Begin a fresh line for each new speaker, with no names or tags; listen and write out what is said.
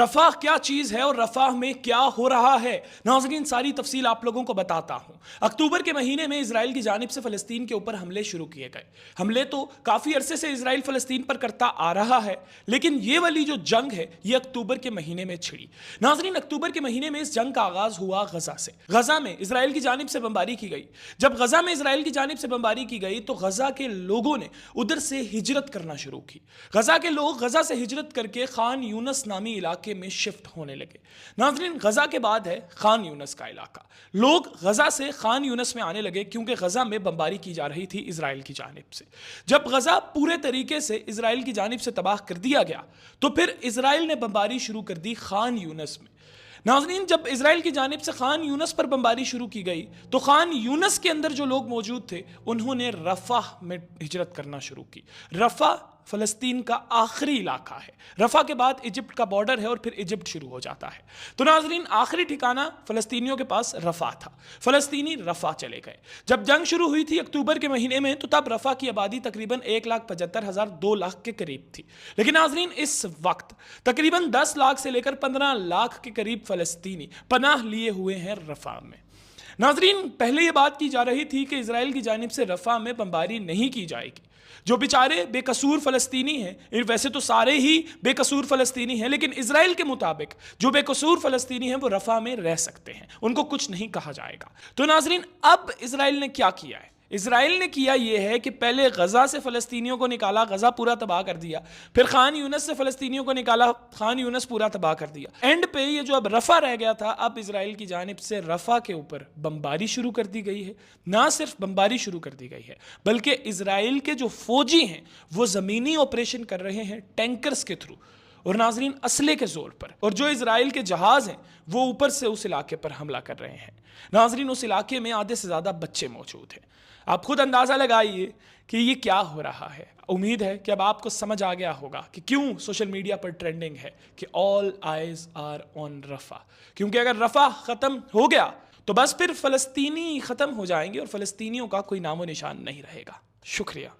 Rafah क्या चीज़ है और रफ़ाह में क्या हो रहा है, नाज़रीन सारी तफसील आप लोगों को बताता हूँ। अक्टूबर के महीने में इजराइल की जानिब से फ़लस्तीन के ऊपर हमले शुरू किए गए। हमले तो काफ़ी अरसे से इजराइल फ़लस्तीन पर करता आ रहा है, लेकिन ये वाली जो जंग है ये अक्टूबर के महीने में छिड़ी। नाज़रीन अक्टूबर के महीने में इस जंग का आगाज़ हुआ गज़ा से। गज़ा में इजराइल की जानिब से बमबारी की गई। जब गज़ा में इजराइल की जानिब से बमबारी की गई तो गज़ा के लोगों ने उधर से हिजरत करना शुरू की। गज़ा के लोग गज़ा से हिजरत करके खान यूनस नामी इलाके में शिफ्ट होने लगे। नाज़रीन गज़ा के बाद है खान यूनस का इलाका। लोग गज़ा से खान यूनस में आने लगे क्योंकि गज़ा में बमबारी की जा रही थी इजराइल की जानिब से। जब गज़ा पूरे तरीके से इजराइल की जानिब से तबाह कर दिया गया तो फिर इजराइल ने बमबारी शुरू कर दी खान यूनस में। नाज़रीन जब इजराइल की जानिब से खान यूनस पर बमबारी शुरू की गई तो खान यूनस के अंदर जो लोग मौजूद थे उन्होंने रफ़ाह में हिजरत करना शुरू की। रफ़ाह फ़लस्तीन का आखिरी इलाका है। रफ़ा के बाद इजिप्ट का बॉर्डर है और फिर इजिप्ट शुरू हो जाता है। तो नाज़रीन आखिरी ठिकाना फ़लस्तीनियों के पास रफ़ा था। फ़लस्तीनी रफ़ा चले गए। जब जंग शुरू हुई थी अक्टूबर के महीने में तो तब रफ़ा की आबादी तकरीबन 1,75,000 2 लाख के करीब थी। लेकिन नाज़रीन इस वक्त तकरीबन 10 लाख से लेकर 15 लाख के करीब फ़लस्तीनी पनाह लिए हुए हैं रफ़ा में। नाज़रीन पहले ये बात की जा रही थी कि इजराइल की जानिब से रफ़ा में बमबारी नहीं की जाएगी। जो बेचारे बेकसूर फ़लस्तीनी हैं, वैसे तो सारे ही बेकसूर फ़लस्तीनी हैं, लेकिन इजराइल के मुताबिक जो बेकसूर फ़लस्तीनी हैं वो रफ़ा में रह सकते हैं, उनको कुछ नहीं कहा जाएगा। तो नाज़रीन अब इजराइल ने क्या किया है? इजराइल ने किया यह है कि पहले गज़ा से फ़लस्तीनियों को निकाला, गज़ा पूरा तबाह कर दिया। फिर खान यूनस से फ़लस्तीनियों को निकाला, खान यूनस पूरा तबाह कर दिया। एंड पे ये जो अब रफ़ा रह गया था, अब इजराइल की जानिब से रफ़ा के ऊपर बमबारी शुरू कर दी गई है। ना सिर्फ बमबारी शुरू कर दी गई है बल्कि इजराइल के जो फौजी हैं वो ज़मीनी ऑपरेशन कर रहे हैं टैंकर्स के थ्रू और नाजरीन असले के जोर पर। और जो इजराइल के जहाज हैं वो ऊपर से उस इलाके पर हमला कर रहे हैं। नाजरीन उस इलाके में आधे से ज़्यादा बच्चे मौजूद हैं। आप खुद अंदाज़ा लगाइए कि ये क्या हो रहा है। उम्मीद है कि अब आपको समझ आ गया होगा कि क्यों सोशल मीडिया पर ट्रेंडिंग है कि ऑल आइज आर ऑन रफ़ा। क्योंकि अगर रफ़ा ख़त्म हो गया तो बस फिर फ़लस्तीनी ख़त्म हो जाएंगे और फ़लस्तीनियों का कोई नामो निशान नहीं रहेगा। शुक्रिया।